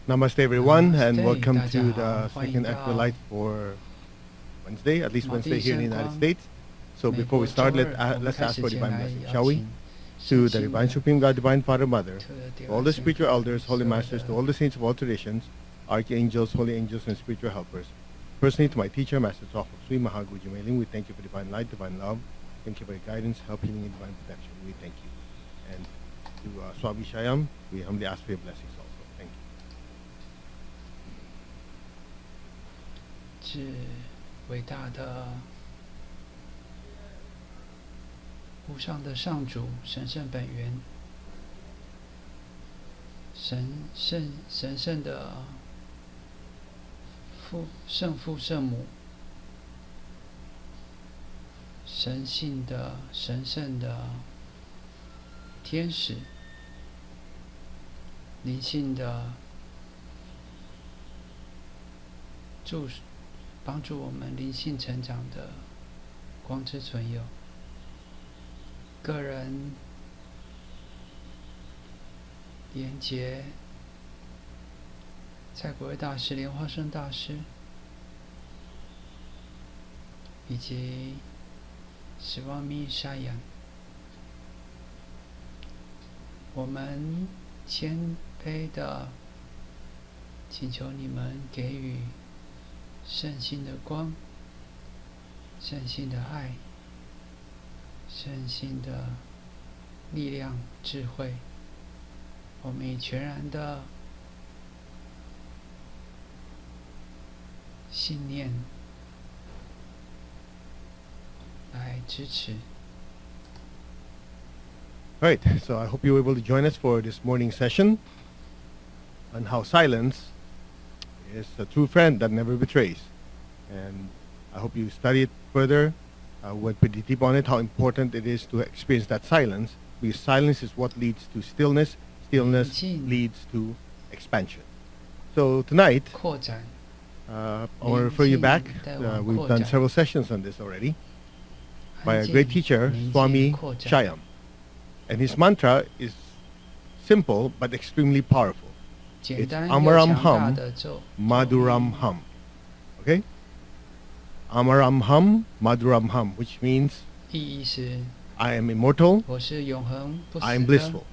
Namaste, everyone, and Namaste, welcome to 大家 the 好，欢迎 second 到 Afterlife for Wednesday, at least 马 Wednesday 地 here in the 圣 United 光 States. So 美 before 国 we 周 start, 二，我们 let's 开 ask 始 for 前 divine 来 blessing, 邀 shall we? 请 To 圣 the 心 divine 的 Supreme God, divine Father, Mother, 特别 to all the 圣 spiritual 歌 elders, 所 holy 有 masters, to 的 all the saints of all traditions, archangels, holy angels, and spiritual helpers. Personally, to my teacher, Master Tsoho Sui Mahaguji Mailing, we thank you for divine light, divine love. Thank you for your guidance, help, healing, and divine protection. We thank you. And to Swami Shayam, we humbly ask for your blessings also. Thank you. 至伟大的无上的上主，神圣本源，神圣的圣父圣母，神性的神圣的天使，灵性的帮助我们灵性成长的光之存有，个人连结蔡国威大师、莲花生大师以及史旺密沙扬，我们谦卑的请求你们给予圣性的光、圣性的爱、圣性的力量、智慧。我们以全然的信念来支持。All right, so I hope you were able to join us for this morning session on how silence is a true friend that never betrays. And I hope you study it further, went pretty deep on it, how important it is to experience that silence, because silence is what leads to stillness, stillness leads to expansion. So tonight, 扩展 I want to refer you back. We've done several sessions on this already by a great teacher, Swami Shayam. And his mantra is simple but extremely powerful. 简 It's 单又 Amaram 强大 Hum 的咒 Madhuram Hum. Okay? Amaram Hum Madhuram Hum, which means 意义是 I am immortal, 我是永恒不 I 死 am 的 blissful.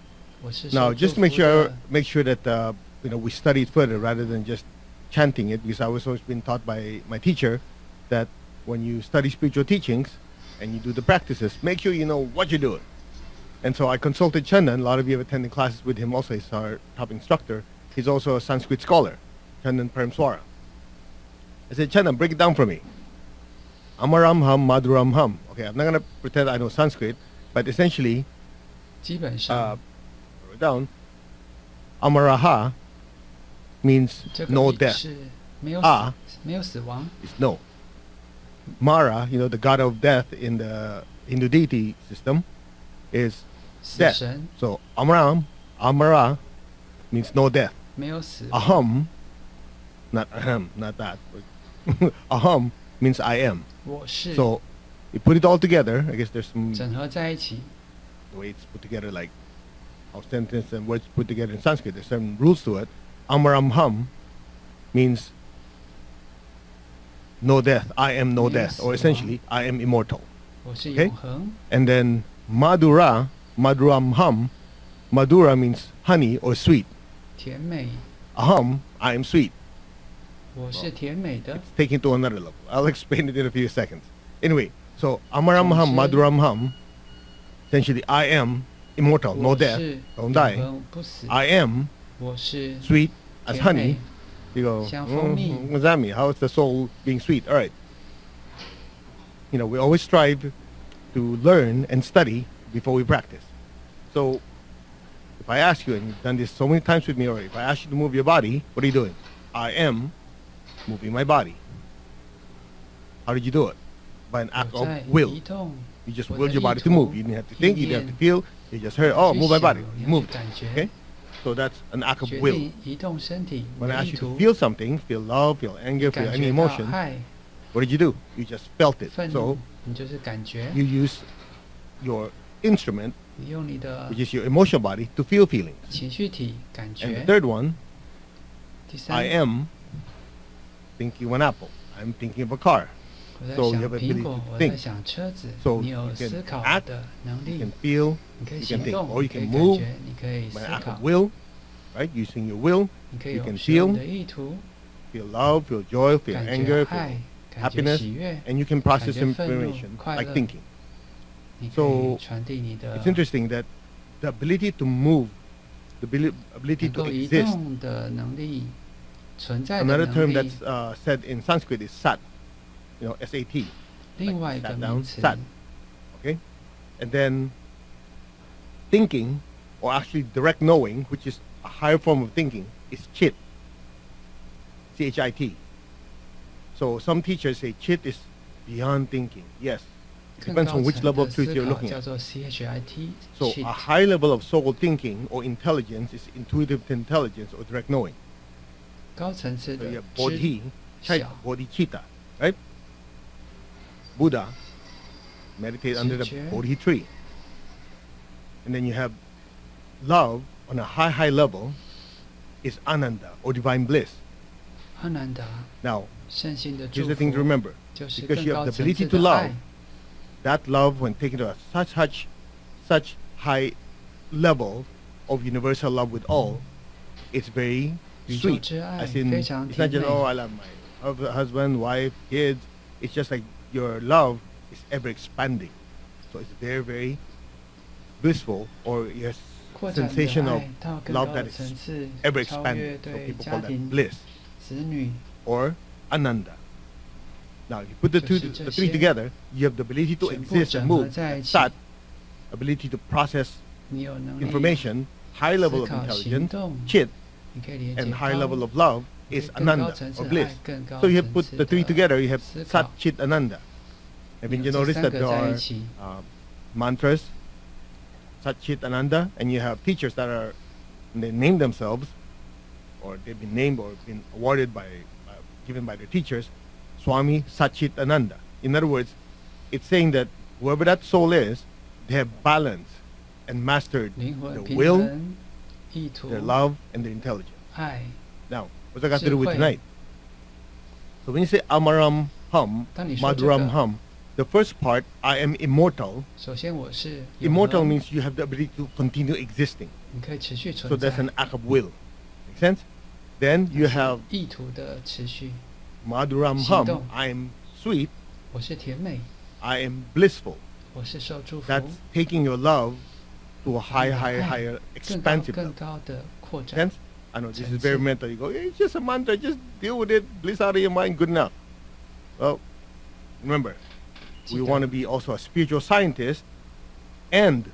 我是 Now, 受 just 祝 make 福 sure 的 that we study it further rather than just chanting it, because I was always been taught by my teacher that when you study spiritual teachings and you do the practices, make sure you know what you're doing. And so I consulted Chandan. A lot of you have attended classes with him also. He's our top instructor. He's also a Sanskrit scholar, Chandan Paramswara. I said, Chandan, break it down for me. Amaram Hum Madhuram Hum. Okay, I'm not going to pretend I know Sanskrit, but essentially, 基本上 wrote it down, Amaraha means 这个 no 意 death. 是没有 Ah 没有死亡， Is no. Mara, the god of death in the Hindu deity system, is 死 death. 神 So Amara means no death. 没有死亡， Aham, not ahem, not that. But aham means I am. 我是 So you put it all together. I guess there's some 整合在一起， the way it's put together, like how sentences and words put together in Sanskrit. There's some rules to it. Amaram Hum means no death. I am no death, or essentially, I am immortal. 我是 Okay. 永恒， And then Madhuram Hum, Madhura means honey or sweet. 甜美， Aham, I am sweet. 我是甜美的， It's taken to another level. I'll explain it in a few seconds. Anyway, so Amaram Hum, 总之 Madhuram Hum, essentially, I am immortal, no 我 death, 是 don't 永 die. 恒不死， I am 我是 sweet as 甜 honey. 美， You go, 像蜂蜜。 what does that mean? How is the soul being sweet? All right. We always strive to learn and study before we practice. So, if I ask you, and you've done this so many times with me already, if I ask you to move your body, what are you doing? I am moving my body. How did you do it? By an act 我 of 在 will. 移动， You just 我 willed 的 your 意 body to 图 move. You didn't have to think, you didn't have to 意念 feel. You just heard, oh, 去 move my 想 body. 你 You 要 moved. 去感觉 Okay? So that's an act of 决 will. 定移动身体，你 When 的 I 意 ask you to 图， feel something, feel love, feel anger, feel 感 any 觉到 emotion, 爱、 what did you do? You just felt it. 愤 So 怒，你就是感觉， you use your instrument, 你用你的 which is your emotional body, to feel feelings. 情绪体感 And the 觉， third one 第三 I am thinking of an apple. I'm thinking of a car. 我在 So you 想 have ability 苹果， to 我在 think. 想车子， So 你有 you can 思考 act, 的能 You 力 can，feel, 你可以 you can 行 think, 动， or 你 you 可以 can 感 move 觉，你可以 by 思 an act 考 of，will, right? Using your will, 你可以 you 有 can 使用 feel, 的意图， feel love, feel joy, feel 感 anger, 觉爱 feel，感觉 happiness, 喜悦， and you can 感 process 觉愤怒 information 快 like 乐， thinking. 你可 So 以传递你的 it's interesting that the ability to move, the ability 能 to 够移 exist. 动的能力，存在的 Another 能 term 力。 that's said in Sanskrit is sat, S-A-T. 另外一 Like 个 sat 名 down, 词， sat. Okay, and then thinking, or actually direct knowing, which is a higher form of thinking, is chit. C-H-I-T. So some teachers say chit is beyond thinking. Yes, it 更 depends 高 on which 层 level 的 of truth 思 you're 考 looking 叫 at. 做 CHIT。 So a high level of so-called thinking or intelligence is intuitive intelligence or direct knowing. 高层次 So 的 you have 知 bodhi, 晓 bodhicitta, right? Buddha meditate under the 直觉 bodhi tree. And then you have love on a high level is ananda or divine bliss. 阿南达 Now, 圣性的 here's 祝 the thing to 福， remember. 就是 Because 更 you 高 have the 层 ability 次 to 的 love, 爱。 that love when taken to a such high level of universal love with all, it's very 宇宙 sweet. 之爱 As in, 非常 it's 甜 not just, 美， oh, I love my husband, wife, kids. It's just like your love is ever expanding. So it's very blissful, or your 扩展的 sensation of 爱到更 love 高 that 的 is 层次， ever 超 expanding. 越 So 对 people 家 call that 庭、 bliss 子女。 or ananda. Now you put the 就是 two, 这 the three 些 together, you have the ability to 全部 exist and 整合 move. 在一起， That ability to process 你有能力 information, high level of 思考、行 intelligence, 动， chit, 你可以连接 and high 高 level of love 你可 is 以更高 ananda 层次 or 的 bliss. 爱，更高 So you have 层 put 次 the three 的 together, you have 思 sat, 考。 chit, ananda. Haven't 有 you 这 noticed 三 that 个 there 在一 are 起， mantras, sat, chit, ananda, and you have teachers that are, they name themselves, or they've been named or been awarded by, given by their teachers, Swami Satchit Ananda. In other words, it's saying that whoever that soul is, they have balanced and mastered 灵魂 their 平 will, 衡、意图、 their love, and their intelligence. 爱。 Now, what's that got to do with 智慧。 tonight? So when you say Amaram Hum, 当你说这 Madhuram 个， Hum, the first part, I am immortal. 首先我是永 Immortal 恒， means you have the ability to continue existing. 你可以持续 So 存在 that's。an act of will. Make sense? Then 那 you 是 have 意图的持续。 Madhuram 行 Hum, 动。 I am sweet, 我是甜美， I am blissful. 我是受祝福， That's taking your love to a 你的 higher, 爱 higher, 更高 expansive 更 level. 高的扩展 Sense?。I know this is 层 very 次。 mental. You go, "Hey, it's just a mantra, just deal with it, bliss out of your mind, good enough." Well, remember, 记 we 得 want to be also a spiritual scientist and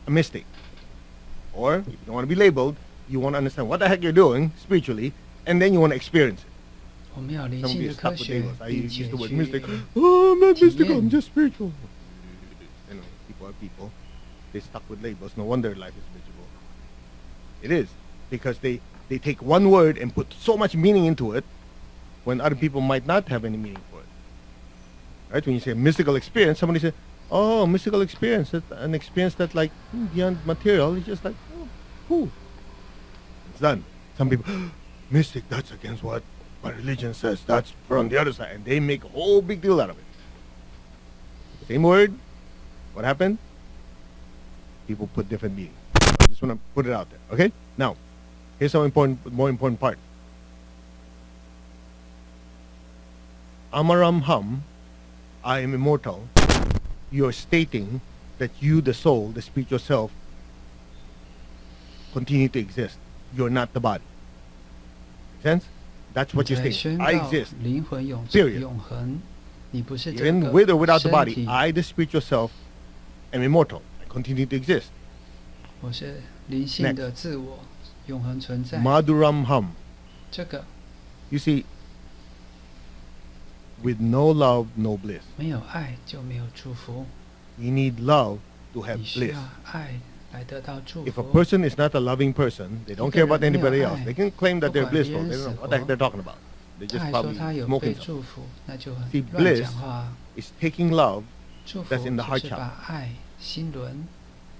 a mystic. Or if you don't want to be labeled, you want to understand what the heck you're doing spiritually, and then you want to experience it. 我们要灵 Some 性 get 的 stuck 科 with 学 labels. I 并 use 且 the word 去 mystic. Oh, I'm not mystical, I'm 体验。 just spiritual. You know, people are people. They stuck with labels. No wonder life is miserable. It is. Because they take one word and put so much meaning into it when other people might not have any meaning for it. Right? When you say mystical experience, somebody says, "Oh, mystical experience, that's an experience that's like beyond material." It's just like, oh, cool. It's done. Some people, mystic, that's against what my religion says. That's from the other side. And they make a whole big deal out of it. Same word. What happened? People put different meaning. I just want to put it out there. Okay? Now, here's some more important part. Amaram Hum, I am immortal. You're stating that you, the soul, the spiritual self, continue to exist. You're not the body. Make sense? That's 你 what you're 在 stating. 宣 I 告 exist. 灵魂永 Period. 永恒，你不是这 Even 个 with or without the 身 body, 体， I, the spiritual self, am immortal. I continue to exist. 我是灵性 Next. 的自我，永恒存在。 Madhuram Hum. 这个 You see, with no love, no bliss. 没有爱就没有祝福， You need love to have 你需 bliss. 要爱来得到祝 If a 福。 person is not a loving person, they don't care about anybody else. They can claim that they're 不管别 blissful. 人 They don't 死 know what the heck 活 they're talking about. They 他 just 还说 probably 他有被 smoking something. 祝福，那就很 See, 乱 bliss 讲话。 It's taking love, 祝福 that's in the 就 heart 是 chakra. 把爱心轮，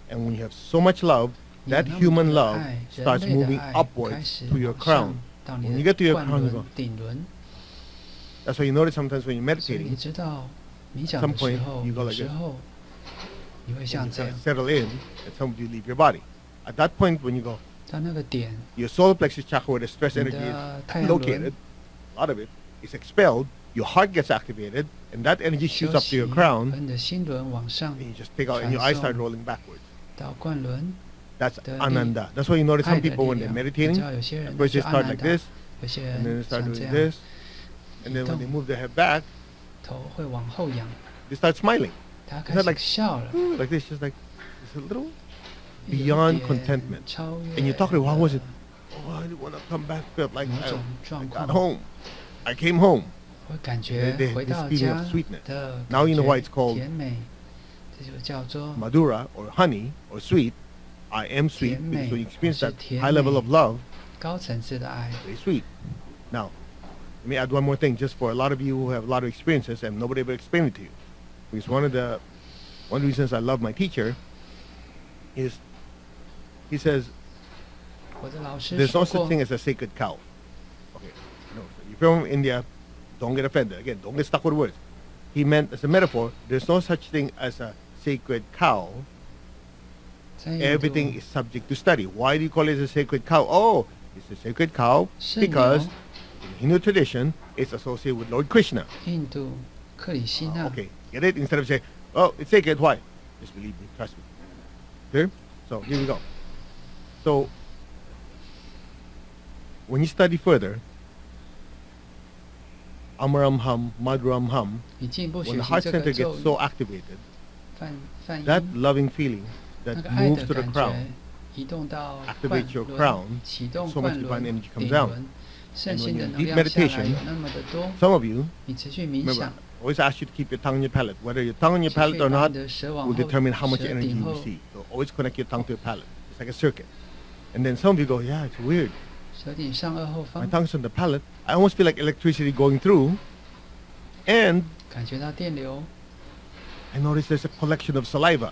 and when you have so much love, that 有那么 human 多的 love 爱，人 starts 类的 moving 爱 upwards 开始 to your 往 crown. 上到你 When you 的 get to your 冠 crown, you 轮 go.、顶轮。 That's why you notice sometimes when you're 所以你 meditating, 知道冥 at 想 some 的时 point 候， you go 有 like 时 this. 候你会 When 像 you 这 kind 样 of， settle in, and some of you leave your body. At that point, when you go, 到那个点， your solar plexus chakra where the stress 你 energy 的 is 太阳轮 located, a lot of it is expelled, your heart gets activated, and that energy 休 shoots up to 息， your 和 crown, 你的心轮往上 and you just take out, and your eyes start 传送 rolling backwards. 到冠轮 That's 的力 ananda. That's why you notice 爱 some 的 people 力 when they're 量。你 meditating, 知道有些 at 人 first 是 they 阿 start 南 like 达， this, 有些 and then 人 they start 像这 doing 样， this, and 移 then when 动 they move their head back, 头会往后仰， they start smiling. 他 It's 开 not 始 like 笑了， like this, just like it's a little 有 beyond 点 contentment. 超 And 越 you talk to why was it? 了 Oh, I didn't want to come back. Felt like 某 I 种状 got 况， home. I came home. 会感觉 This 回到 feeling 家 of sweetness. 的 Now 感 you know why it's 觉 called 甜美，这就叫做 Madhura or honey or sweet. I am sweet because when you experience that high level of love, 高层次的爱。 very sweet. Now, let me add one more thing, just for a lot of you who have a lot of experiences and nobody ever explained it to you. Because one of the reasons I love my teacher is he says 我的老师 there's 说 no such 过， thing as a sacred cow. Okay, no. If you're from India, don't get offended. Again, don't get stuck with words. He meant as a metaphor, there's no such thing as a sacred cow. 在印 Everything 度 is subject to study. Why do you call it a sacred cow? Oh, it's a sacred cow 圣牛 because in Hindu tradition, it's associated with Lord Krishna. 印度克里希那 Okay, get it? Instead of saying, oh, it's sacred. Why? Just believe me. Trust me. Clear? So here we go. So when you study further, Amaram Hum Madhuram Hum, 你进一步 when 学 the 习 heart 这 center 个 gets 咒 so 语 activated, 梵 that 音， loving feeling 那 that 个爱 moves 的 to the 感 crown, 觉移动到 activates your 冠 crown, 轮，启动 so much 冠 divine 轮 energy comes 顶 down. 轮，圣 And 性 when 的 you're 能 in deep 量下来 meditation, 有那么的多， some of you, 你持续冥 remember, 想， I always ask you to keep your tongue on your palate. Whether your tongue on your 持续 palate or 把 not 你的舌往 will 后， determine how much 舌 energy 顶 you 后， receive. So always connect your tongue to your palate. It's like a circuit. And then some of you go, yeah, it's weird. 舌顶上颚后 My 方， tongue's on the palate. I almost feel like electricity going through. And 感觉到电流， I notice there's a collection of saliva.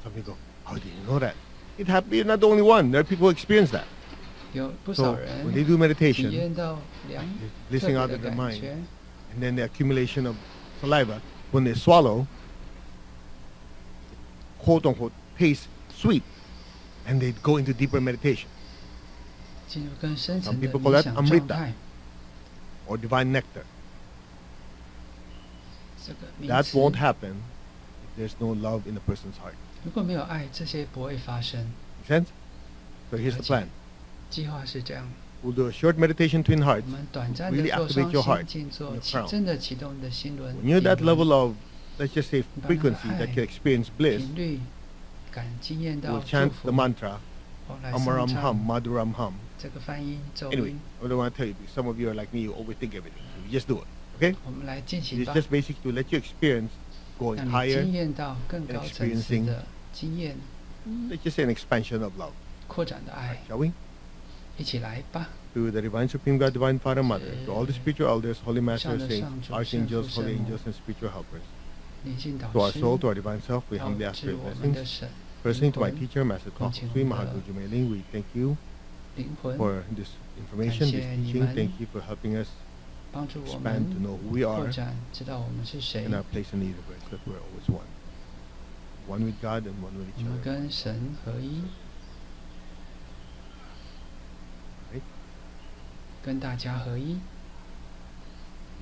Some of you go, how did you know that? It happened. You're not the only one. There are people who experience that. 有不 So 少 when 人 they do 体 meditation, 验到凉 listening 特别 out 的 of their 感 mind, 觉。 and then the accumulation of saliva, when they swallow, quote unquote, tastes sweet, and they go into deeper meditation 进入更深 Some 层的 people call 冥 that 想 amrita 状态。 or divine nectar. 这个名 That 词， won't happen if there's no love in a person's heart. 如果没有爱，这些不会发生。 Make sense? So here's the plan. 计划是这样： We'll do a short meditation twin 我 hearts. 们短暂的 Really 做 activate your 双 heart 心静坐 in，your 启 crown. 真的启动你的心轮。 When you're at that 顶轮 level of, let's just say, 把那个 frequency that 爱 you experience bliss, 频率感经验到 we'll 祝 chant 福 the，mantra, 后来上 Amaram 唱 Hum Madhuram Hum. 这个翻音咒 Anyway, 音。 I don't want to tell you because some of you are like me, you overthink everything. So you just do it. Okay? 我们来进行 It's 吧， just basic to let you experience going 让你 higher. 经验到更高层次的经验， Let's just say an expansion of love. 扩展的爱， Shall we? 一起来吧。 To the divine supreme God, divine Father, Mother, to all the spiritual elders, holy masters, Shanna saints, Sangju, archangels, Shanfu holy Shenmu. angels, and spiritual helpers. 灵性导 To our 师， soul, to our divine self, we 导 humbly ask 致 for your 我们的 blessings. 神 Personally, to my 灵魂 teacher, Master Talk Kunjin Sui Hunda. Mahaguju Meiling, we thank you 灵魂 for this information, this 感谢你 teaching. 们 Thank you for helping us 帮助我 expand to 们 know who we 扩 are 展，知道我们是谁 and，our place in the universe, that we're always one. One with God and one with 我 each 们 other. 跟神合一， Right? 跟大家合一。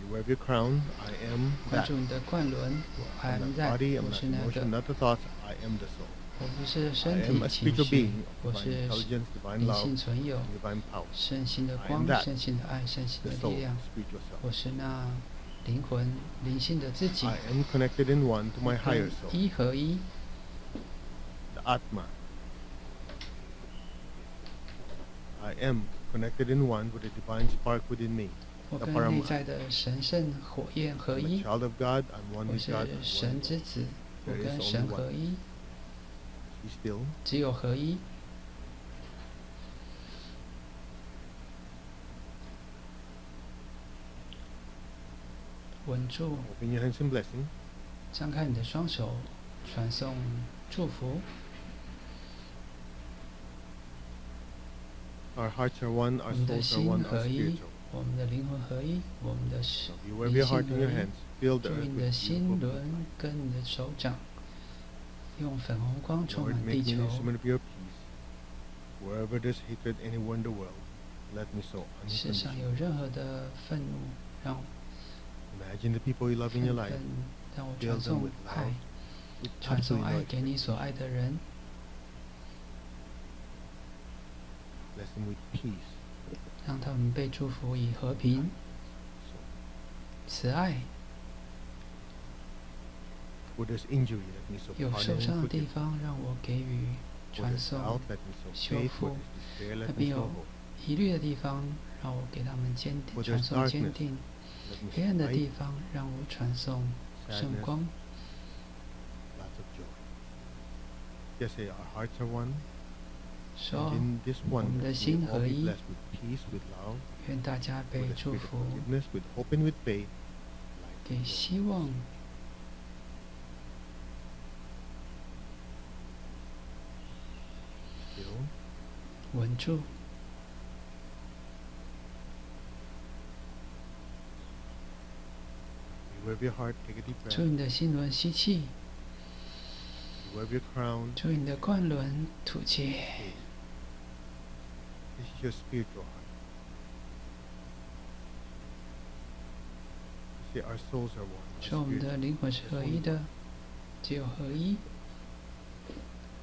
You wear your crown. I am 关 that. 注你的冠轮，我 I'm am not that， body, I'm 我 not 是那 emotion, 个， not the thoughts. I am the soul. 我不是 I 身 am a 体情 spiritual 绪 being，我 of divine 是 intelligence, divine 灵 love, 性存有， divine power. 圣性的 I am 光， that，圣性的爱，圣性 The 的 soul, 力量。 spiritual self. 我是那灵魂、灵性的自己， I am connected in one to my 跟 higher soul, 一合一。 the Atma. I am connected in one with the divine spark within me. 我跟 Aparam 内在的神圣火焰合 I'm a 一， child of God. I'm one 我 with 是 God. I'm one 神 with 之 God. 子，我 There is 跟 only 神 one. 合一， Be still. 只有合一。 稳住， Open your hands in blessing. 张开你的双手，传送祝福。Our hearts are one, 我 our 们的 souls are 心 one, our 合一， spirits are one. 我们的灵魂合一，我们的 So you 灵 wave your 性 heart in 合 your 一。 hands, fill the 注意 earth 你 with 的 beautiful 心 blue 轮 light. 跟你的手掌，用粉红光充 Lord, 满 make 地 me an 球。 instrument of your peace. Wherever there's hatred anywhere in the world, let me sow 世上有 unconditional. 任何的愤怒，让 Imagine the people you love in your 愤 life. 愤，让我 Fill 传 them 送 with 爱 love,，with 传送 absolutely 爱 no 给你所爱 expectation. 的人， Bless them with peace. 让他们被祝福以和平、 So, 慈爱。 where there's injury, let me sow 有 pardon 受 and 伤的地 forgiveness. 方，让我给予 Where 传 there's 送 doubt, let me sow 修 faith. 复 Where there's despair, 那 let 边 me sow 有 hope. 疑虑的地方，让我给他们坚 Where 传 there's 送坚 darkness, 定； let me 黑暗 sow 的 light, 地方，让我传送圣 sadness, 光。 lots of joy. Just say our hearts are one. 说 And in this 我们的 oneness, 心 we all 合 be 一， blessed with peace, with love, 愿大家 with 被 the 祝 spirit of 福， forgiveness, with hope and with faith. 给希望。 Still. 稳住， You wave your heart, take a deep breath. 注意你的心轮吸气， You wave your crown. 注意你的冠轮吐气。 This is your spiritual heart. You say our souls are one. 说 Our 我们 spirits 的 are 灵魂是 one. 合 There's 一 only 的 one.，只有合一。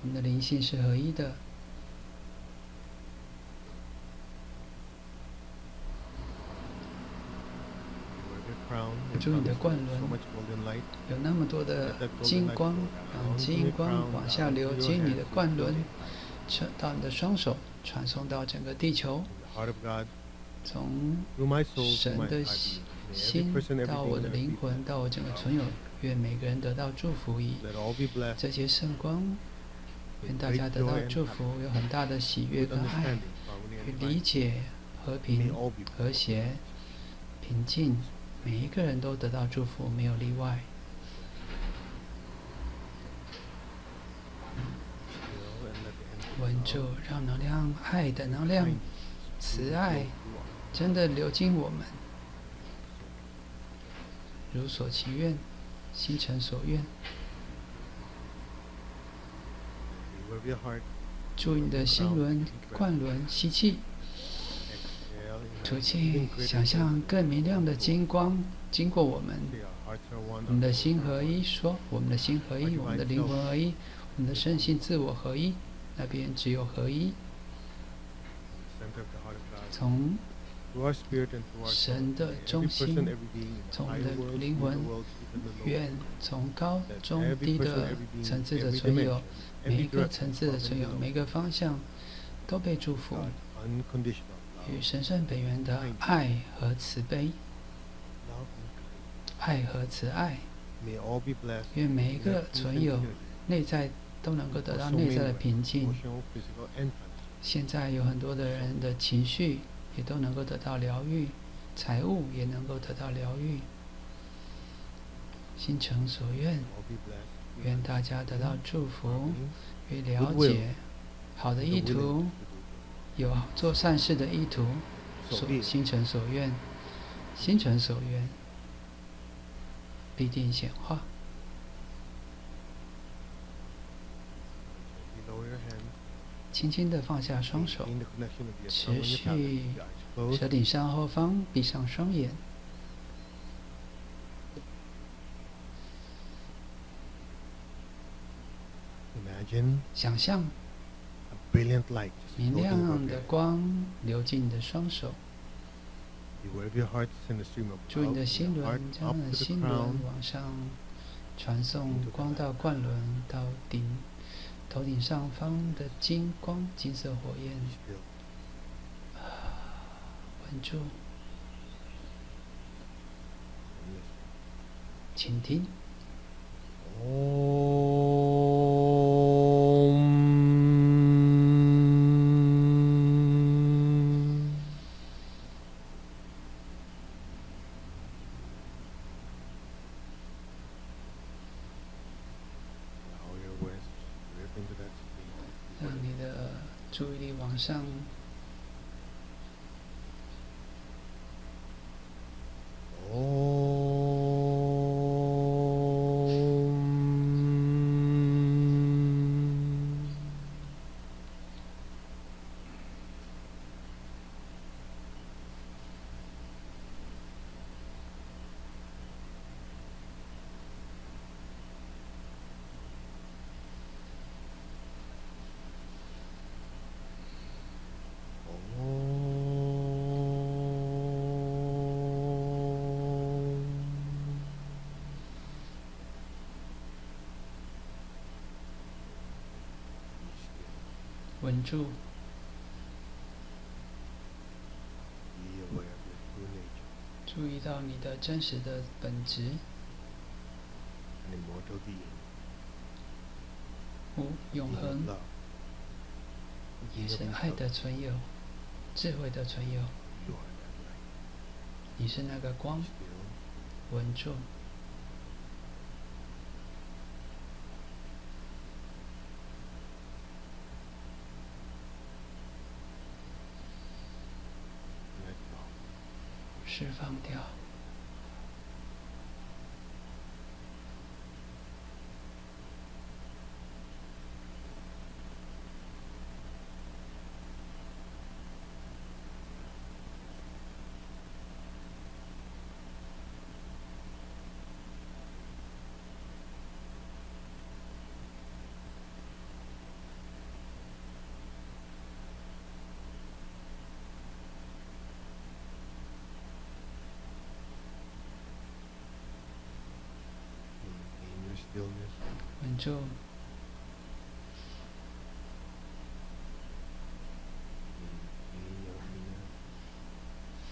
我们的灵性是合一的。 You wave your crown. Your 注意你的 crown is 冠 so 轮 much golden light. 有那么多的 Let that 金 golden light 光， flow 让 down 金 from your 光 crown 往下 down 流 to your 经你 hands 的 to 冠 your 轮， light. 传到你的双手，传送到整个地球， From the heart of God, 从 through my soul, to 神 my 的 heart. May every 心 person, 到我 everything, 的 and 灵 every 魂，到我整个存有，愿每个人得到祝福以 let all be blessed 这些圣光，愿 with 大家 great 得 joy 到 and 祝福， happiness, 有很大的喜悦 with 跟爱， understanding, harmony 与 and 理 light. 解、和 May 平、 all be 和 blessed. 谐、平静，每一个人都得到祝福，没有例外。 Still, and let the energy 稳 flow. 住，让能量、爱的能量、 Kindness, 慈 truth 爱 flow through us. 真的流经我们，如所其愿，心诚所愿。 You wave your heart. 注意你的心轮、冠轮，吸气， Exhale. 吐 Imagine 气 even，greater 想象 golden 更明亮的 light. 金光经过我们。 Say our hearts are one, 我们 our 的 souls 心 are 合 one. 一，说我们的心合一，我们的灵魂合一，我们的身心自我合一，那边只有合一。 Center of the heart of God. 从 Through our spirit and through our soul. 神的 May 中 every 心， person, every being in the 从我们 higher 的 world, 灵 spiritual 魂 world, even the lower 愿从高 that 中 every 低 person, 的 every being, 层次的 every 存有， dimension, 每 every 一个 direction, 层次的 above 存 and 有， below. 每个方向都被祝福， God, unconditional 与 love, 神圣本源的爱和慈悲， love and kindness. 爱和慈爱， May all be blessed. 愿每一 in 个 their 存 truth and 有 unity. 内在都能够得 For 到 so 内 many 在的 ways, 平静。 emotional, physical, and financial. 现在有很多的人的情绪也都能够得到疗愈，财务也能够得到疗愈。心诚所愿， All be blessed. 愿大家得到祝福， Harmony, 与了解好的 the 意 willing 图 to，do good. 有做善事的意图， So 所 be it. 心诚所愿，心诚所愿，必定显化。 You lower your hand. 轻轻地放下双手， Maintain the connection of your 持 thumb and your 续 palate. Your eyes 舌 closed. 顶上后方，闭上双眼， Imagine 想象 a brilliant light just 明 floating above 亮 your 的 head. 光流进你的双手， You wave your heart, send a stream of 注意你 love 的 from 心 your heart 轮，将 up 你的 to the 心轮 crown. 往上传送光到冠轮，到头顶上方的金光，金色火焰， Be still. 稳住， And listen. 倾听。 Om. Allow your awareness to drift into that state. 让你的注意力往上稳住， Be aware of your true nature, 注意到你的真实的本质， an immortal being, 永 being of 恒， love, 也 being of 是爱的 intelligence. 存有，智慧的存有。 You are that light. 你是那个光， Still, 稳住， let go. 释放掉。Maintain your stillness. 稳住， Maintain your inner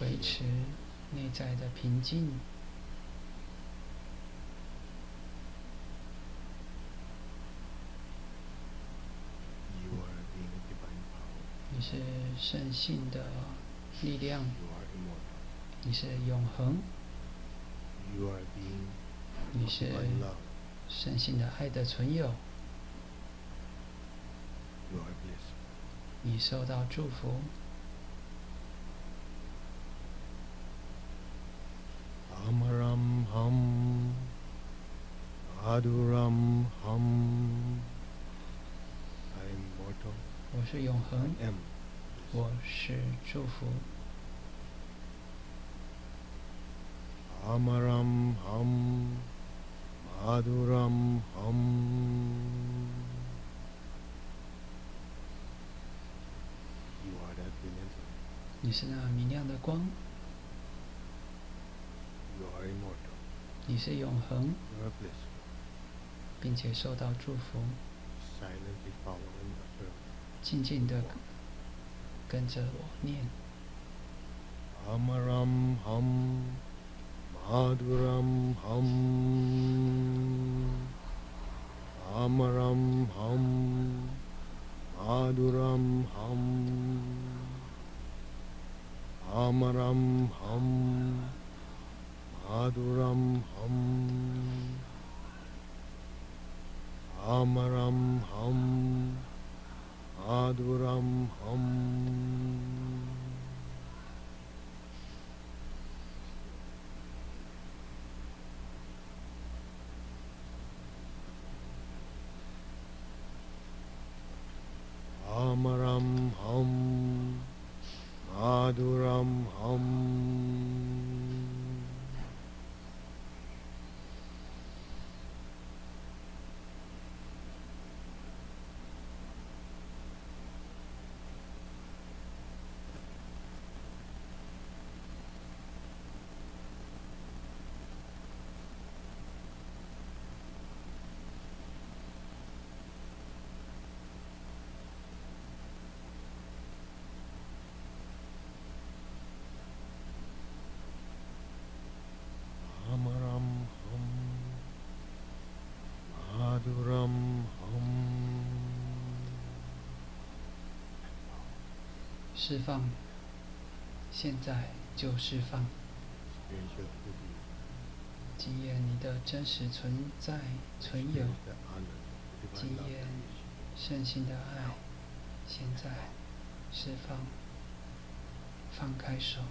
维持内在的平静。 You are a being of divine power. 你是圣性的力量， You are immortal. 你是永恒， You are a being 你 of 是 divine love. 圣性的爱的存有， You are bliss. 你受到祝福。 Amaram Hum Madhuram Hum. I am immortal. 我是永 I 恒， am. 我是祝福。 Amaram Hum Madhuram Hum. You are that brilliant light. 你是那明亮的光， You are immortal. 你是永恒， You are bliss. 并且受到祝福。 Silently follow and affirm. 静静的跟着我念。 Amaram Hum Madhuram Hum. Amaram Hum Madhuram Hum. Amaram Hum Madhuram Hum. Amaram Hum Madhuram Hum. Amaram Hum Madhuram Hum. Amaram Hum Madhuram Hum. 释放，现在就释放， Spiritual beauty. 经验你的真实存在、存有， Experience the honor, the 经 divine love 验 creation. 圣性的爱，现在释放，放开手。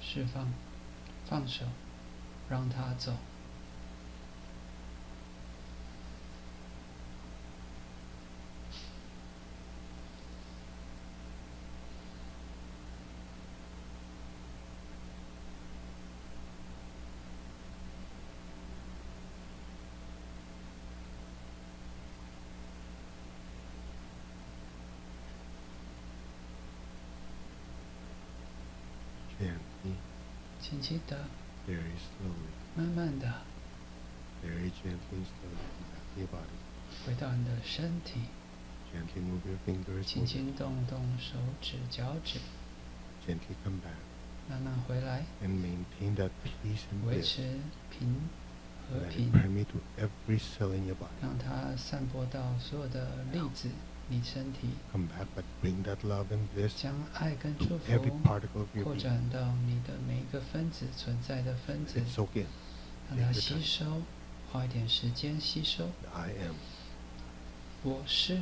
释放，放手，让它走。Gently, 轻轻的， very slowly, 慢慢的 very gently and slowly come back to your body. 回到你的身体， Gently move your fingers, 轻 move 轻动动手指、脚趾， gently come back 慢慢回来， and maintain that peace and 维 bliss. 持和 Let 平 it，permeate to every cell in your body. 让它散播到所有的粒子，你身体， Come back, but bring that love and bliss 将爱跟 to 祝福 every particle of your 扩 being. 展到你的每一个分子存在的分 Let 子， it soak in. 让它吸收，花一点时间吸收。 I am. 我是，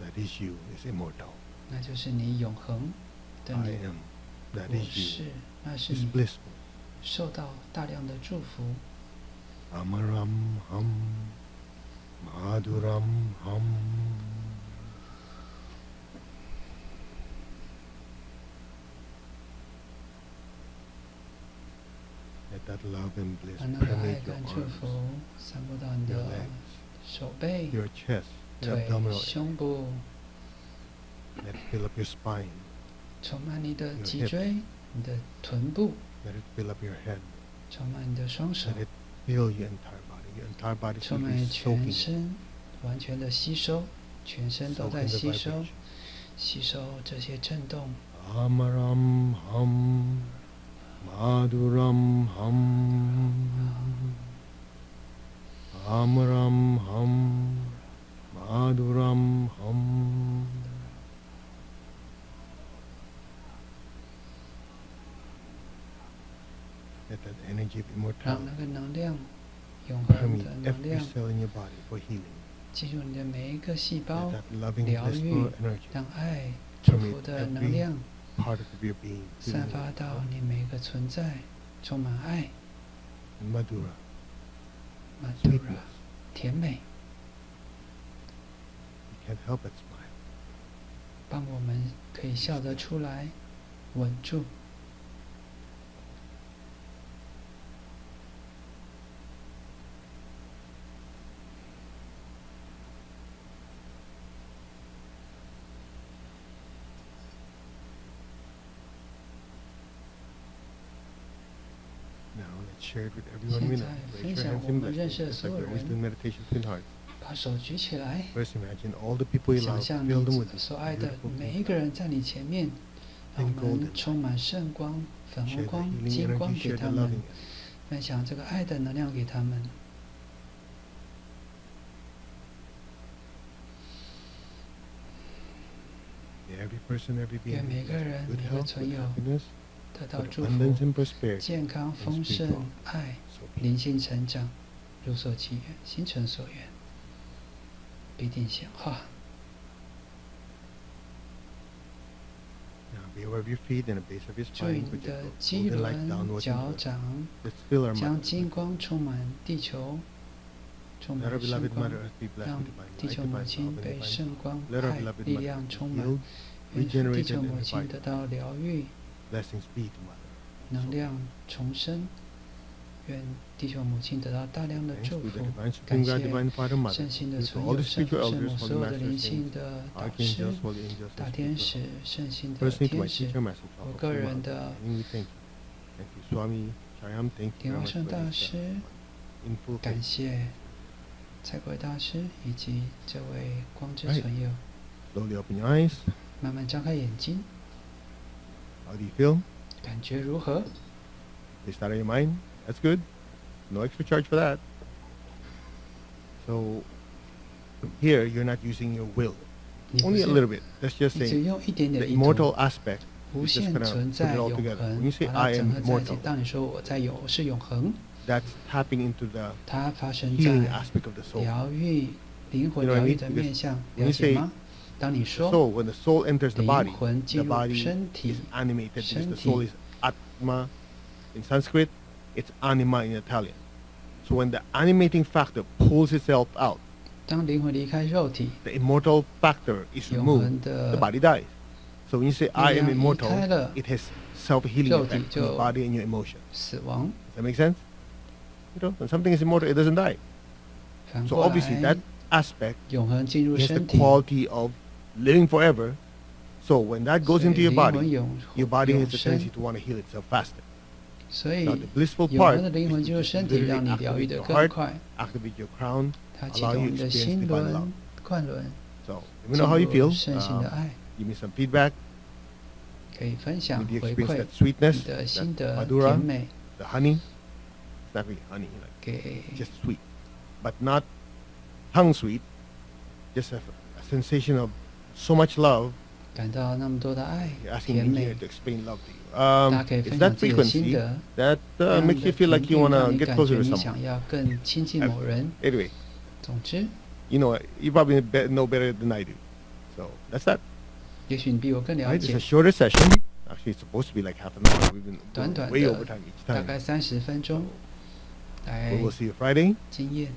That is you. Is immortal. 那就是你永恒的 I 你。 am. That 我 is you. 是，那是 Is 你 blissful. 受到大量的祝福。 Amaram Hum Madhuram Hum. Let that love and bliss 让那个爱 permeate your 跟祝 arms, 福散播到你 your 的 legs, 手背、 your chest, your 腿、 abdominal area. 胸部， Let it fill up your spine. 充满你的 Your 脊椎、你的臀部， Let it fill up your head. 充满你的双手， Let it fill your entire body. Your entire body 充 should 满 be 你 soaking 全身，完全的吸收，全身都 soak 在 in the 吸收 vibration. 吸收这些震动。 Amaram Hum Madhuram Hum. Amaram Hum Madhuram Hum. Let that energy of 让 immortality 那个能量，永恒 permeate 的能 every 量 cell in your body for healing. 进入你的每一个细胞 Let，that loving, 疗愈 blissful energy 让爱、祝福 permeate 的能 every 量 part of your being. 散发到你每一个存在，充满爱、 Madhura, 马杜 sweetness. 拉、甜美， You can't help but smile. 帮我们可以笑得出来，稳住。 Now let's share it with everyone we know. 现在， Raise your 分享 hands 我 in 们认识 blessing, 的 just 所 like 有 your 人， wisdom meditation twin heart. 把手举起来， First, imagine all the people you 想 love, 象 fill them 你 with 所爱的 beautiful 每一个人在你前面，让我 and golden 们充满圣光、粉 Share 红 the 光、 healing 金光 energy, 给 share 他 the 们 loving，分享这个爱的能量给他们。 Every person, every 愿 being, 每个 blessed 人、 with 每 good 个 health, 存 good 有 happiness, 得到 good 祝福、 abundance and prosperity. 健康、丰盛、爱、 So be 灵性成长，有所祈愿，心诚所愿，必定显化。 Now be aware of your feet and the base of your 注意 spine. 你 Put 的 your 肌 golden light 轮、 downwards 脚 into it. 掌， Let's fill our 将 mother. 金光充满地球，充 Let our 满圣 beloved 光 Mother Earth be blessed 让 with divine 地 light, 球母 divine 亲 love, and 被 divine 圣光、 Let our 爱、 beloved 力 Mother 量 Earth 充 be 满。 healed, 愿地 regenerated, 球 and 母亲 revived. 得到疗愈、 Blessings be to Mother. 能量重生。愿地球母亲得到大量的 Thanks 祝 to the 福。 divine 感 Supreme God, 谢 divine Father, Mother, 圣心的 to 存 all 有、 the 圣父、 spiritual 圣 elders, 母、 all 所 the 有的 masters, 灵 saints, 性的导师、 archangels, all the angels, 大 and 天 spiritual 使、圣心的 Personally, to 天 my 使 teacher, Master 我 Prabhupada, 个人的 and we thank you. Thank you, Swami Chayam. Thank you 点 very 王 much 圣 for 大 this 师， in full 感 faith. 谢蔡国大师以及这位光之 Right. 存有。 Slowly open your eyes. 慢慢张开眼睛， How do you feel? 感觉如何？ They start in your mind. That's good. No extra charge for that. So here you're not using your will. 你不 Only a 是 little bit. That's just 你只 saying 用一点 the 点意图 immortal aspect. 无 You're just 限 gonna 存 put 在 it all 永 together. 恒 When you，say 把它 I 整 am 合在一起 immortal, 当你说我在有，我是永恒， that's tapping into the 它发生 healing 在 aspect of the soul. 疗愈灵魂 You know what I 疗愈 mean? 的 Because 面向， when 了 you 解 say 吗？当你 The 说 soul, when the soul enters the 灵 body, 魂进 the 入 body 身体 is，animated because 身 the soul 体 is Atma in Sanskrit, it's anima in Italian. So when the animating factor pulls itself out, 当灵魂离开肉体， the immortal factor is 永恒 removed, the 的 body dies. So when you say I am 力量移 immortal, 开了， it has self-healing 肉体 effect on 就 your body and your emotion. 死亡。 Does that make sense? You know, when something is immortal, it doesn't die. 反 So 过 obviously 来 that，aspect 永恒进入 has the 身体， quality of living forever. So when that 所 goes 以 into your 灵魂 body, 永 your body 永 has a 生 tendency，to want to heal itself faster. 所以 Now the blissful 永 part 恒的灵 is 魂 to 进入 just 身体， literally 让你疗愈 activate 的 your 更 heart, 快。 activate your crown, 它启 allow 动 you 你 to 的 experience 心 divine 轮 love.、冠轮， So let me 进 know how you 入 feel. 圣性的爱， Give me some feedback. 可以分享 Maybe 回 experience 馈 that sweetness, 你的 that 心得 madura, 甜美 the honey. It's not really honey, like 给 just sweet, but not tongue sweet. Just a sensation of so much love. 感到那么多的爱 You're asking 甜 me 美 here，to explain love to you. 大家可以 It's 分 that 享自己的心 frequency 得， that 这样 makes 的 you feel 频 like you 率 want 让 to 你 get 感 closer 觉 to 你 someone. 想要更亲近某人。 Anyway, 总之， you know, you probably know better than I do. So that's that. 也许你比我更 All 了 right, it's 解 a。shorter session. Actually, it's supposed to be like half an hour. We've been 短 going 短 way 的 over time each 大 time. 概30分钟，来 We will see you Friday. 经验。